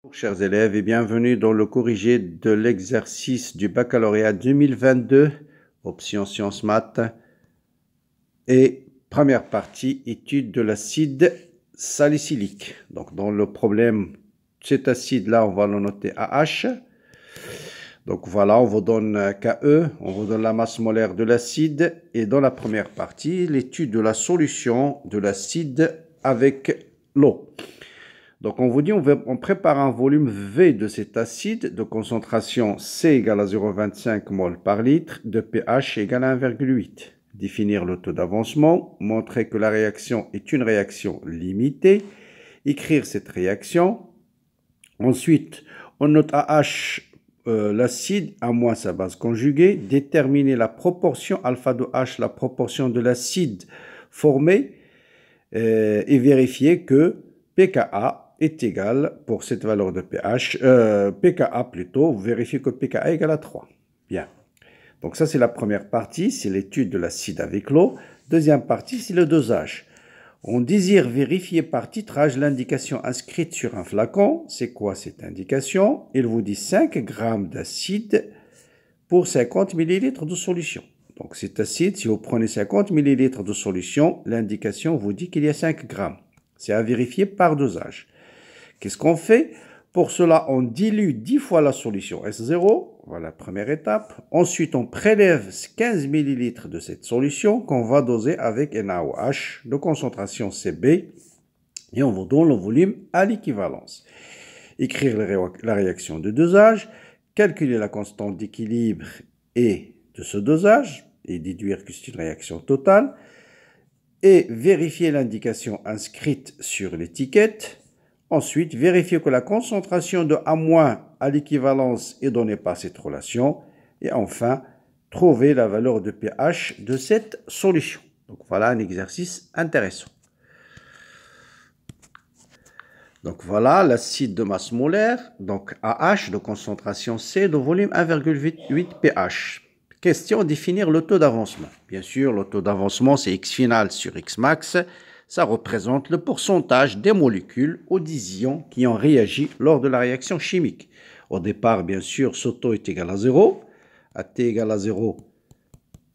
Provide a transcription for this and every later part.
Bonjour chers élèves et bienvenue dans le corrigé de l'exercice du baccalauréat 2022, option sciences maths et première partie, étude de l'acide salicylique. Donc dans le problème, cet acide-là, on va le noter AH. Donc voilà, on vous donne KE, on vous donne la masse molaire de l'acide et dans la première partie, l'étude de la solution de l'acide avec l'eau. Donc, on vous dit, on prépare un volume V de cet acide de concentration C égale à 0,25 mol par litre, de pH égale à 1,8. Définir le taux d'avancement, montrer que la réaction est une réaction limitée, écrire cette réaction. Ensuite, on note AH, l'acide, à moins sa base conjuguée, déterminer la proportion alpha de H, la proportion de l'acide formé, et vérifier que pKa est égal, pour cette valeur de pH, pKa plutôt, vous vérifiez que pKa est égal à 3. Bien. Donc ça, c'est la première partie, c'est l'étude de l'acide avec l'eau. Deuxième partie, c'est le dosage. On désire vérifier par titrage l'indication inscrite sur un flacon. C'est quoi cette indication? Il vous dit 5 g d'acide pour 50 ml de solution. Donc cet acide, si vous prenez 50 ml de solution, l'indication vous dit qu'il y a 5 g. C'est à vérifier par dosage. Qu'est-ce qu'on fait? Pour cela, on dilue 10 fois la solution S0. Voilà la première étape. Ensuite, on prélève 15 ml de cette solution qu'on va doser avec NaOH de concentration CB. Et on vous donne le volume à l'équivalence. Écrire la réaction de dosage, calculer la constante d'équilibre et de ce dosage, et déduire que c'est une réaction totale, et vérifier l'indication inscrite sur l'étiquette. Ensuite, vérifier que la concentration de A- à l'équivalence est donnée par cette relation. Et enfin, trouver la valeur de pH de cette solution. Donc voilà un exercice intéressant. Donc voilà l'acide de masse molaire, donc AH de concentration C de volume 1,8 pH. Question, définir le taux d'avancement. Bien sûr, le taux d'avancement, c'est X final sur X max. Ça représente le pourcentage des molécules aux disions qui ont réagi lors de la réaction chimique. Au départ, bien sûr, ce taux est égal à 0. À T égale à 0,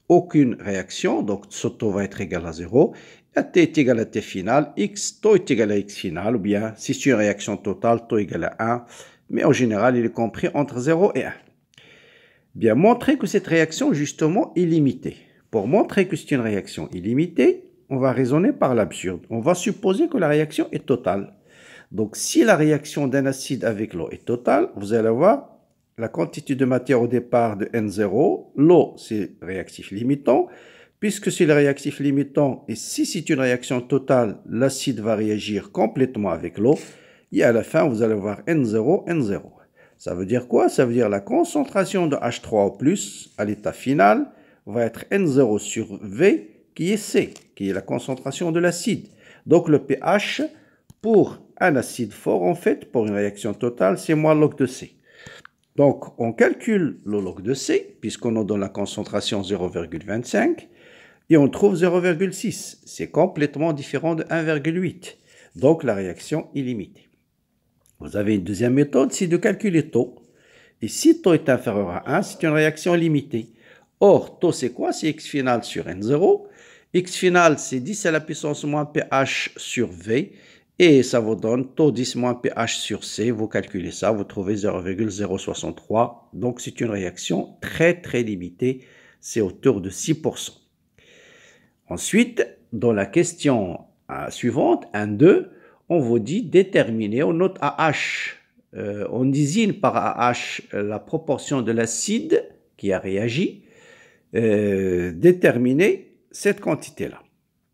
aucune réaction, donc ce taux va être égal à 0. À T est égal à T final, X, taux est égal à X final, ou bien si c'est une réaction totale, taux égal à 1. Mais en général, il est compris entre 0 et 1. Bien, montrer que cette réaction, justement, est limitée. Pour montrer que c'est une réaction illimitée, on va raisonner par l'absurde. On va supposer que la réaction est totale. Donc, si la réaction d'un acide avec l'eau est totale, vous allez voir la quantité de matière au départ de N0. L'eau, c'est réactif limitant. Puisque c'est le réactif limitant, et si c'est une réaction totale, l'acide va réagir complètement avec l'eau. Et à la fin, vous allez voir N0, N0. Ça veut dire quoi? Ça veut dire la concentration de H3O+, à l'état final, va être N0 sur V, qui est C, qui est la concentration de l'acide. Donc le pH, pour un acide fort, en fait, pour une réaction totale, c'est moins log de C. Donc on calcule le log de C, puisqu'on a dans la concentration 0,25, et on trouve 0,6. C'est complètement différent de 1,8. Donc la réaction est limitée. Vous avez une deuxième méthode, c'est de calculer taux. Et si taux est inférieur à 1, c'est une réaction limitée. Or, taux, c'est quoi? C'est X final sur N0. X final, c'est 10 à la puissance moins pH sur V. Et ça vous donne taux 10 moins pH sur C. Vous calculez ça, vous trouvez 0,063. Donc, c'est une réaction très, très limitée. C'est autour de 6%. Ensuite, dans la question suivante, 1-2, on vous dit déterminer, on note AH. On désigne par AH la proportion de l'acide qui a réagi. Déterminer cette quantité-là.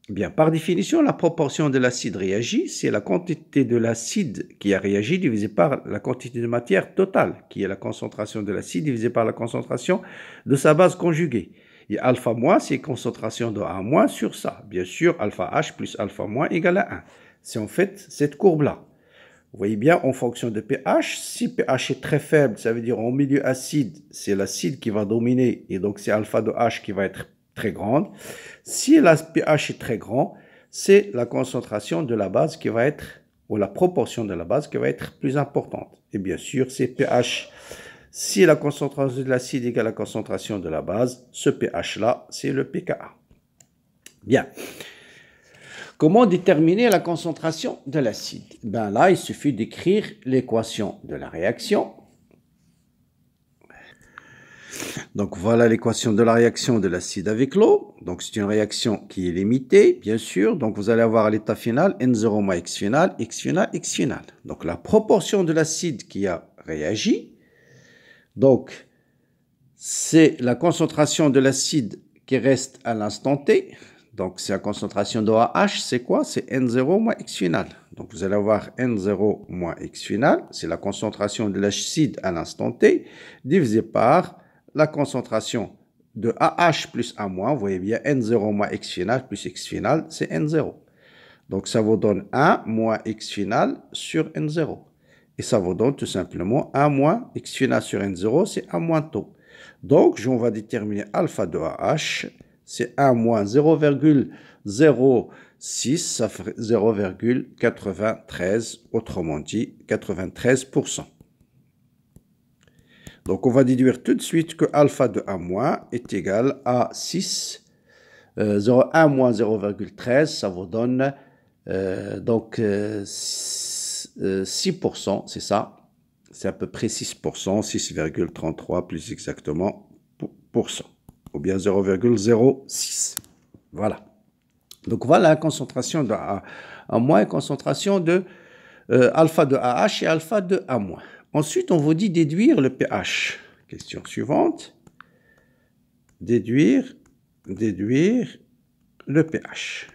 Bien, par définition, la proportion de l'acide réagi, c'est la quantité de l'acide qui a réagi divisé par la quantité de matière totale, qui est la concentration de l'acide divisé par la concentration de sa base conjuguée. Et alpha moins, c'est concentration de A moins sur ça. Bien sûr, alpha H plus alpha moins égale à 1. C'est en fait cette courbe-là. Vous voyez bien, en fonction de pH, si pH est très faible, ça veut dire en milieu acide, c'est l'acide qui va dominer, et donc c'est alpha de H qui va être très grande. Si la pH est très grand, c'est la concentration de la base qui va être ou la proportion de la base qui va être plus importante. Et bien sûr, c'est pH. Si la concentration de l'acide égale la concentration de la base, ce pH-là, c'est le pKa. Bien. Comment déterminer la concentration de l'acide? Ben là, il suffit d'écrire l'équation de la réaction. Donc voilà l'équation de la réaction de l'acide avec l'eau. Donc c'est une réaction qui est limitée, bien sûr. Donc vous allez avoir à l'état final N0 moins X final, X final, X final. Donc la proportion de l'acide qui a réagi. Donc c'est la concentration de l'acide qui reste à l'instant T. Donc c'est la concentration de AH, c'est quoi? C'est N0 moins X final. Donc vous allez avoir N0 moins X final. C'est la concentration de l'acide à l'instant T divisé par la concentration de AH plus A-. Vous voyez bien, N0 moins X final plus X final, c'est N0. Donc, ça vous donne 1 moins X final sur N0. Et ça vous donne tout simplement 1 moins X final sur N0, c'est 1 moins taux. Donc, on va déterminer alpha de AH, c'est 1 moins 0,06, ça fait 0,93, autrement dit 93%. Donc, on va déduire tout de suite que alpha de A- est égal à 6. 1 moins 0,13, ça vous donne 6%, c'est ça. C'est à peu près 6%, 6,33 plus exactement %, ou bien 0,06. Voilà. Donc, voilà la concentration de A- et concentration de alpha de AH et alpha de A-. Ensuite, on vous dit déduire le pH. Question suivante. Déduire le pH.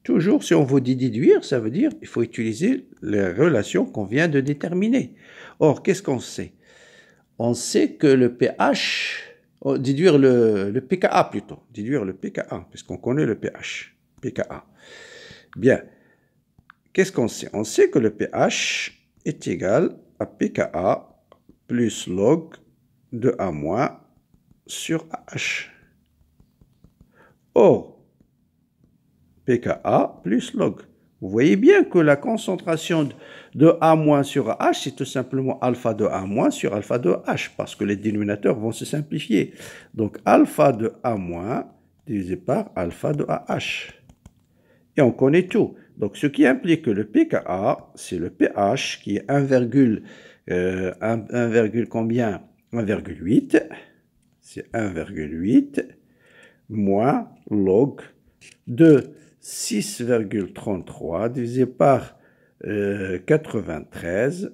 Toujours, si on vous dit déduire, ça veut dire qu'il faut utiliser les relations qu'on vient de déterminer. Or, qu'est-ce qu'on sait? On sait que le pH, déduire le pKa plutôt, déduire le pKa, puisqu'on connaît le pH, pKa. Bien, qu'est-ce qu'on sait? On sait que le pH est égal à pKa plus log de A- sur AH. Or, pKa plus log. Vous voyez bien que la concentration de A- sur AH, c'est tout simplement alpha de A- sur alpha de H, parce que les dénominateurs vont se simplifier. Donc, alpha de A- divisé par alpha de AH. Et on connaît tout. Donc, ce qui implique que le pKa, c'est le pH qui est 1, combien? 1,8. C'est 1,8 moins log de 6,33 divisé par 93.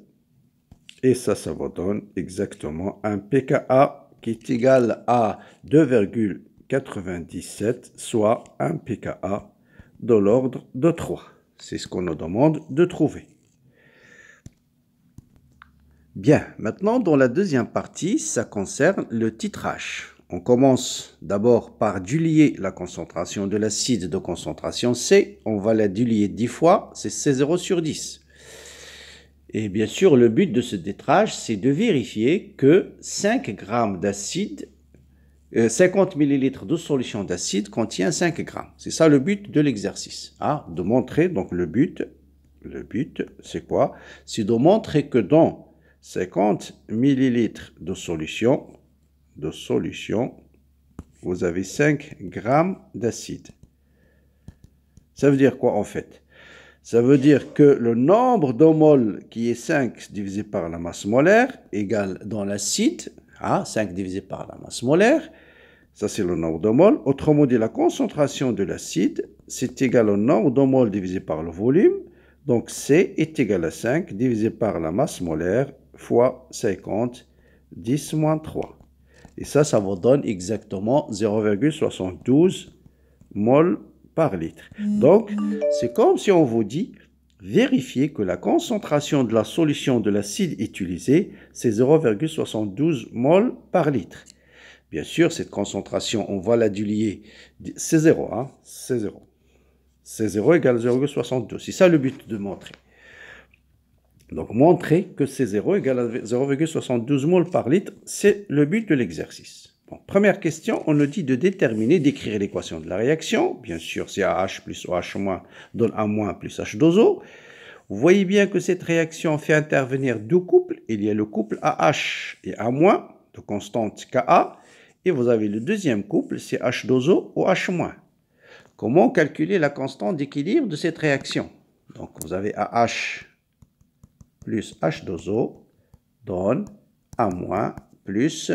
Et ça vous donne exactement un pKa qui est égal à 2,97, soit un pKa de l'ordre de 3. C'est ce qu'on nous demande de trouver. Bien, maintenant dans la deuxième partie, ça concerne le titrage. On commence d'abord par diluer la concentration de l'acide de concentration C. On va la diluer 10 fois, c'est C0 sur 10. Et bien sûr, le but de ce titrage, c'est de vérifier que 5 grammes d'acide, 50 ml de solution d'acide contient 5 grammes. C'est ça le but de l'exercice. De montrer, donc le but c'est quoi? C'est de montrer que dans 50 ml de solution, vous avez 5 grammes d'acide. Ça veut dire quoi en fait? Ça veut dire que le nombre de moles qui est 5 divisé par la masse molaire égale dans l'acide, 5 divisé par la masse molaire, ça c'est le nombre de moles. Autrement dit, la concentration de l'acide, c'est égal au nombre de moles divisé par le volume. Donc C est égal à 5 divisé par la masse molaire fois 50, 10 moins 3. Et ça vous donne exactement 0,72 mol par litre. Donc, c'est comme si on vous dit, vérifiez que la concentration de la solution de l'acide utilisée, c'est 0,72 mol par litre. Bien sûr, cette concentration, on va la diluer. C'est 0, c'est 0. C'est 0 égale 0,72. C'est ça le but de montrer. Donc, montrer que c'est 0 égale à 0,72 mol par litre, c'est le but de l'exercice. Bon, première question, on nous dit de déterminer, d'écrire l'équation de la réaction. Bien sûr, c'est AH plus OH- donne A- plus H2O. Vous voyez bien que cette réaction fait intervenir deux couples. Il y a le couple AH et A- de constante Ka. Et vous avez le deuxième couple, c'est H2O ou H-. Comment calculer la constante d'équilibre de cette réaction? Donc, vous avez AH plus H2O donne A- plus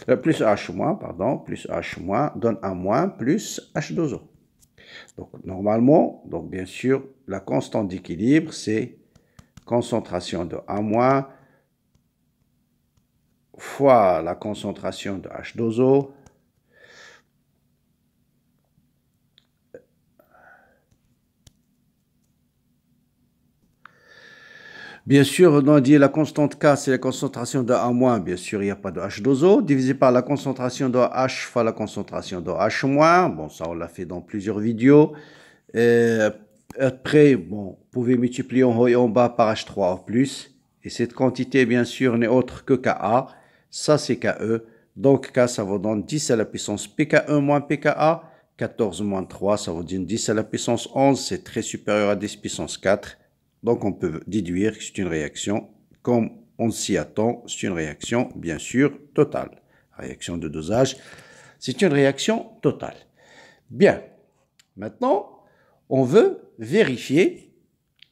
H-, pardon, plus H- donne A- plus H2O. Donc, normalement, donc bien sûr, la constante d'équilibre, c'est concentration de A- fois la concentration de H2O bien sûr, on a dit la constante K, c'est la concentration de A-, bien sûr, il n'y a pas de H2O, divisé par la concentration de H fois la concentration de H-. Bon, ça, on l'a fait dans plusieurs vidéos. Après, bon, vous pouvez multiplier en haut et en bas par H3 en plus. Et cette quantité, bien sûr, n'est autre que Ka. Ça, c'est Ke. Donc, K, ça vous donne 10 à la puissance pK1 moins pKa. 14 moins 3, ça vous donne 10 à la puissance 11. C'est très supérieur à 10 puissance 4. Donc, on peut déduire que c'est une réaction, comme on s'y attend, c'est une réaction, bien sûr, totale. Réaction de dosage, c'est une réaction totale. Bien. Maintenant, on veut vérifier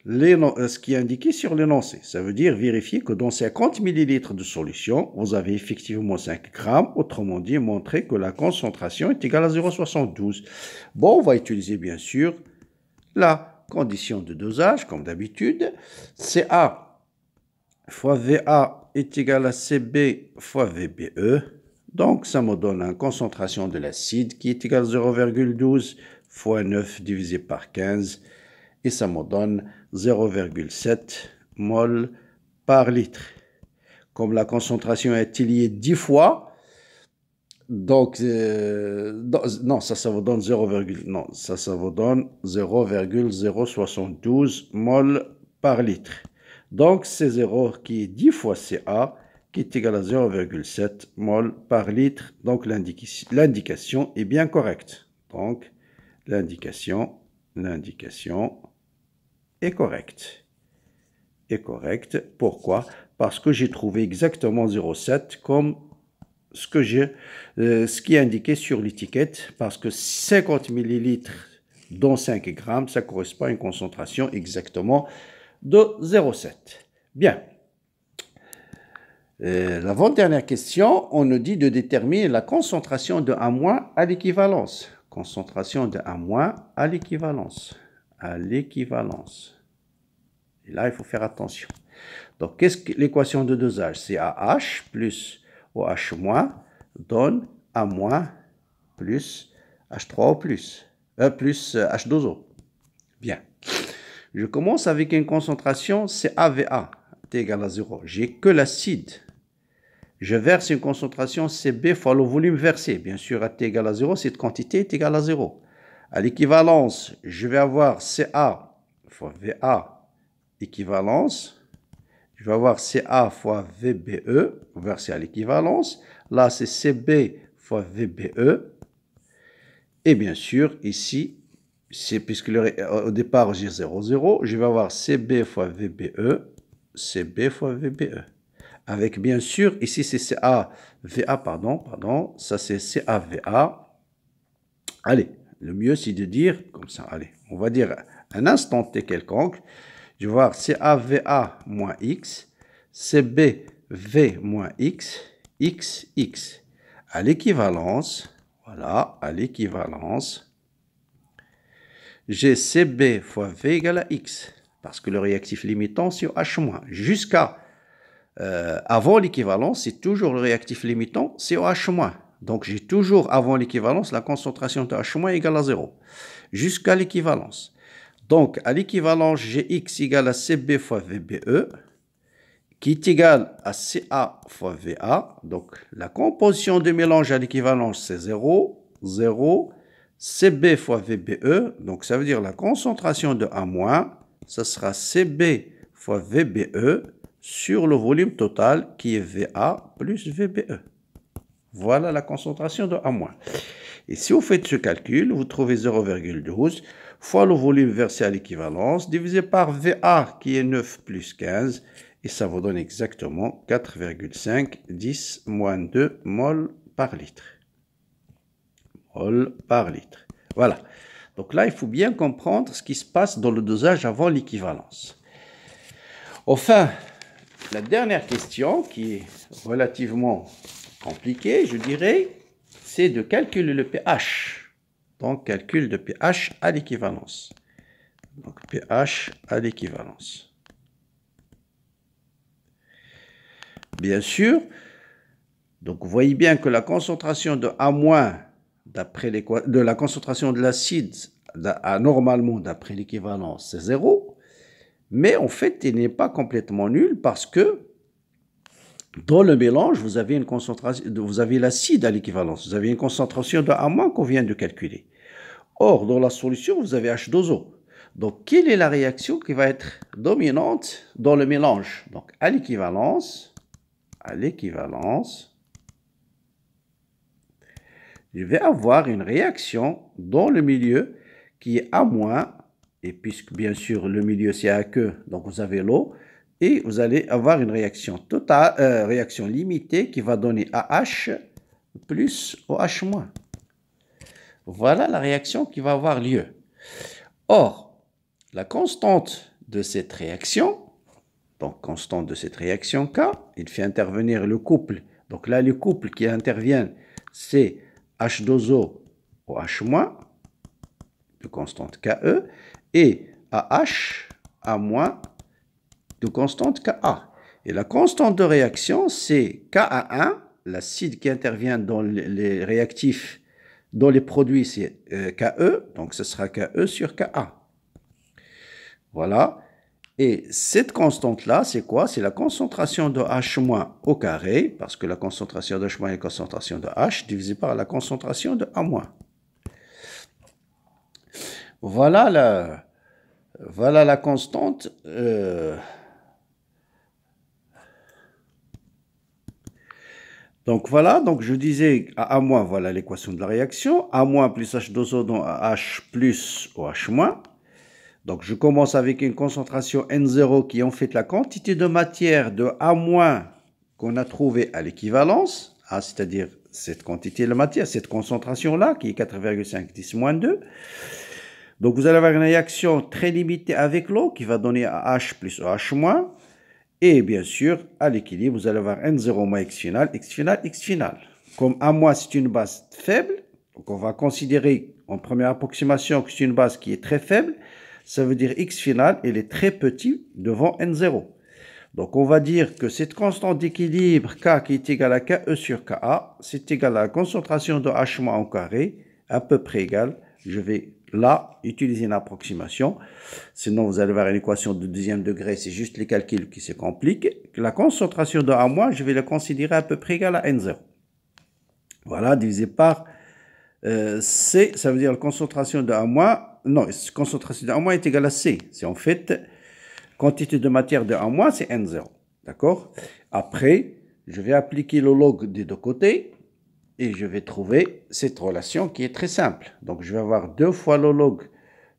ce qui est indiqué sur l'énoncé. Ça veut dire vérifier que dans 50 ml de solution, vous avez effectivement 5 grammes. Autrement dit, montrer que la concentration est égale à 0,72. Bon, on va utiliser bien sûr la condition de dosage, comme d'habitude. Ca fois Va est égal à Cb fois Vbe. Donc, ça me donne une concentration de l'acide qui est égale à 0,12 fois 9 divisé par 15. Et ça me donne 0,7 mol par litre. Comme la concentration est liée 10 fois, donc, non, ça vous donne 0,072 mol par litre. Donc, c'est 0 qui est 10 fois Ca, qui est égal à 0,7 mol par litre. Donc, l'indication est bien correcte. Donc, l'indication est correcte. Pourquoi? Parce que j'ai trouvé exactement 0,7 comme ce qui est indiqué sur l'étiquette, parce que 50 ml dont 5 grammes, ça correspond à une concentration exactement de 0,7. Bien. L'avant-dernière question, on nous dit de déterminer la concentration de A- à l'équivalence. Concentration de A- à l'équivalence. Et là, il faut faire attention. Donc, qu'est-ce que l'équation de dosage? C'est AH plus OH- donne A- plus H3O plus H2O. Bien. Je commence avec une concentration CaVa est égal à 0. J'ai que l'acide. Je verse une concentration Cb fois le volume versé. Bien sûr, à T égale à 0, cette quantité est égale à 0. À l'équivalence, je vais avoir Ca fois Va équivalence. Je vais avoir Ca fois Vbe versé à l'équivalence. Là, c'est Cb fois Vbe. Et bien sûr, ici, puisque au départ, j'ai 0, 0, je vais avoir Cb fois Vbe, Cb fois Vbe. Avec bien sûr, ici c'est CaVa, pardon, ça c'est CaVa. Allez, le mieux c'est de dire comme ça, allez, on va dire un instant T quelconque. Je vais voir CaVa moins X, CbV moins X, XX. À l'équivalence, voilà, à l'équivalence, j'ai Cb fois V égale à X, parce que le réactif limitant c'est H-. Jusqu'à avant l'équivalence, c'est toujours le réactif limitant, c'est OH-. Donc, j'ai toujours avant l'équivalence la concentration de H- égale à 0, jusqu'à l'équivalence. Donc, à l'équivalence, j'ai X égale à Cb fois Vbe, qui est égal à Ca fois Va. Donc, la composition de mélange à l'équivalence, c'est 0, 0, Cb fois Vbe. Donc, ça veut dire la concentration de A-, ça sera Cb fois Vbe, sur le volume total qui est Va plus Vbe. Voilà la concentration de A-. Et si vous faites ce calcul, vous trouvez 0,12 fois le volume versé à l'équivalence divisé par VA qui est 9 plus 15. Et ça vous donne exactement 4,5 10 moins 2 mol par litre. Mol par litre. Voilà. Donc là, il faut bien comprendre ce qui se passe dans le dosage avant l'équivalence. Enfin, la dernière question, qui est relativement compliquée, je dirais, c'est de calculer le pH. Donc, calcul de pH à l'équivalence. Donc, pH à l'équivalence. Bien sûr, donc vous voyez bien que la concentration de A- d'après de la concentration de l'acide normalement d'après l'équivalence, c'est 0. Mais en fait, il n'est pas complètement nul parce que dans le mélange, vous avez une concentration, vous avez l'acide à l'équivalence. Vous avez une concentration de A- qu'on vient de calculer. Or, dans la solution, vous avez H2O. Donc, quelle est la réaction qui va être dominante dans le mélange? Donc, à l'équivalence, je vais avoir une réaction dans le milieu qui est A-, et puisque bien sûr le milieu c'est aqueux, donc vous avez l'eau, et vous allez avoir une réaction totale, réaction limitée qui va donner AH plus OH-. Voilà la réaction qui va avoir lieu. Or, la constante de cette réaction, donc constante de cette réaction K, il fait intervenir le couple. Donc là, le couple qui intervient, c'est H2O OH-, de constante KE, et AH, A-, de constante Ka. Et la constante de réaction, c'est Ka1, l'acide qui intervient dans les réactifs, dans les produits, c'est Ke, donc ce sera Ke sur Ka. Voilà. Et cette constante-là, c'est quoi? C'est la concentration de H- au carré, parce que la concentration de H- est la concentration de H, divisé par la concentration de A-. Voilà la constante. Donc voilà, donc je disais à A-, voilà l'équation de la réaction. A- plus H2O, donc H plus OH-. Donc je commence avec une concentration N0 qui est en fait la quantité de matière de A- qu'on a trouvée à l'équivalence, c'est-à-dire cette quantité de matière, cette concentration-là qui est 4,5 10 moins 2. Donc vous allez avoir une réaction très limitée avec l'eau qui va donner H plus OH-. Et bien sûr, à l'équilibre, vous allez avoir N0 x final, x final, x final. Comme A- c'est une base faible, donc on va considérer en première approximation que c'est une base qui est très faible. Ça veut dire x final, il est très petit devant N0. Donc on va dire que cette constante d'équilibre K qui est égale à KE sur Ka, c'est égal à la concentration de H- au carré, à peu près égale. Je vais là utiliser une approximation. Sinon, vous allez avoir une équation de deuxième degré, c'est juste les calculs qui se compliquent. La concentration de A-, je vais la considérer à peu près égale à N0. Voilà, divisé par C, ça veut dire la concentration de A-, non, la concentration de A- est égale à C. C'est en fait, quantité de matière de A-, c'est N0. D'accord? Après, je vais appliquer le log des deux côtés et je vais trouver cette relation qui est très simple. Donc, je vais avoir 2 fois le log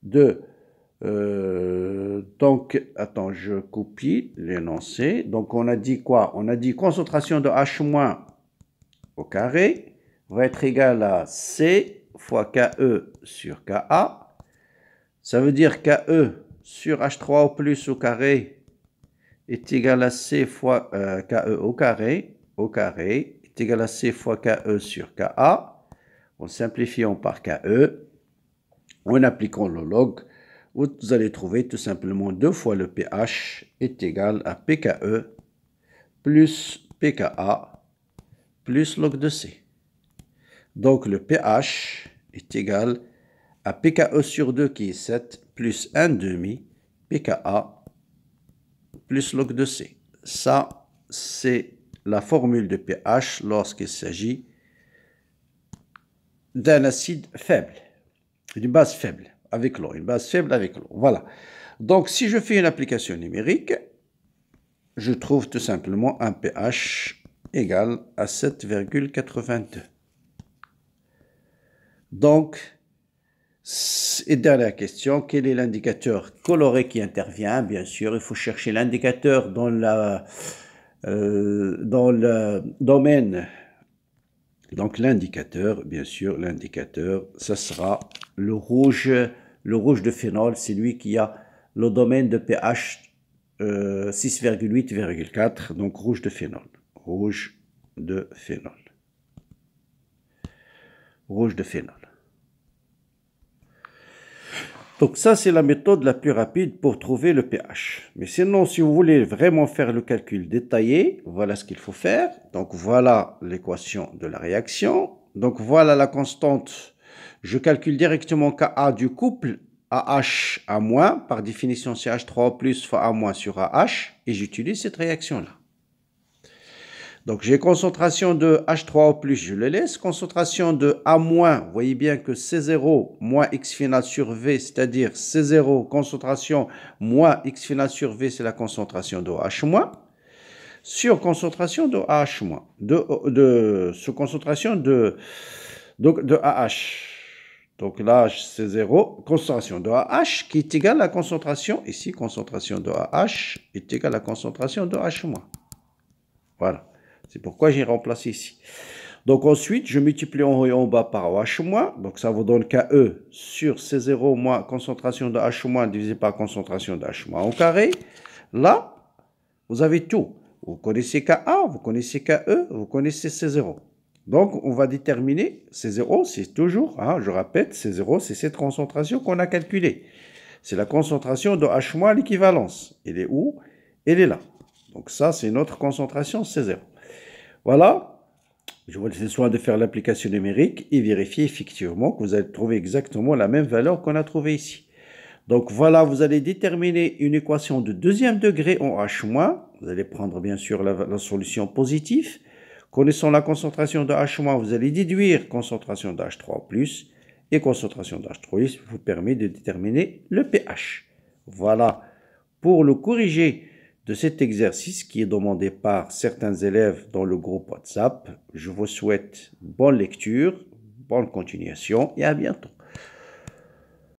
de... donc, attends, je copie l'énoncé. Donc, on a dit quoi? On a dit concentration de H- au carré va être égale à C fois KE sur Ka. Ça veut dire KE sur H3O plus au carré est égal à C fois KE au carré est égal à C fois KE sur Ka. En simplifiant par KE, en appliquant le log, vous allez trouver tout simplement 2 fois le pH est égal à pKe plus pKa plus log de C. Donc le pH est égal à pKe sur 2 qui est 7 plus 1,5 pKa plus log de C. Ça, c'est la formule de pH lorsqu'il s'agit d'un acide faible, d'une base faible avec l'eau, une base faible avec l'eau. Voilà. Donc, si je fais une application numérique, je trouve tout simplement un pH égal à 7,82. Donc, et dernière question, quel est l'indicateur coloré qui intervient? Bien sûr, il faut chercher l'indicateur dans le domaine. Donc l'indicateur, bien sûr, l'indicateur, ça sera le rouge de phénol, c'est lui qui a le domaine de pH 6,8,4, donc rouge de phénol. Rouge de phénol. Rouge de phénol. Donc ça, c'est la méthode la plus rapide pour trouver le pH. Mais sinon, si vous voulez vraiment faire le calcul détaillé, voilà ce qu'il faut faire. Donc voilà l'équation de la réaction. Donc voilà la constante. Je calcule directement Ka du couple AH A-. Par définition, c'est H3O+ fois A- sur AH. Et j'utilise cette réaction-là. Donc, j'ai concentration de H3O+, je le laisse. Concentration de A-, vous voyez bien que C0 moins X final sur V, c'est-à-dire C0, concentration moins X final sur V, c'est la concentration de H-, sur concentration de AH-, sur concentration de AH. Donc, là, C0, concentration de AH qui est égale à la concentration, ici, concentration de AH est égale à la concentration de H-. Voilà. C'est pourquoi j'ai remplacé ici. Donc ensuite, je multiplie en haut et en bas par OH-. Donc ça vous donne KE sur C0 moins concentration de H- divisé par concentration de H- au carré. Là, vous avez tout. Vous connaissez Ka, vous connaissez KE, vous connaissez C0. Donc on va déterminer C0, c'est toujours, je répète, C0, c'est cette concentration qu'on a calculée. C'est la concentration de H- l'équivalence. Elle est où? Elle est là. Donc ça, c'est notre concentration C0. Voilà, je vous laisse soin de faire l'application numérique et vérifier effectivement que vous allez trouver exactement la même valeur qu'on a trouvée ici. Donc voilà, vous allez déterminer une équation de deuxième degré en H-. Vous allez prendre bien sûr la solution positive. Connaissant la concentration de H-, vous allez déduire concentration de H3+, et concentration de H3+ vous permet de déterminer le pH. Voilà, pour le corriger de cet exercice qui est demandé par certains élèves dans le groupe WhatsApp. Je vous souhaite bonne lecture, bonne continuation et à bientôt.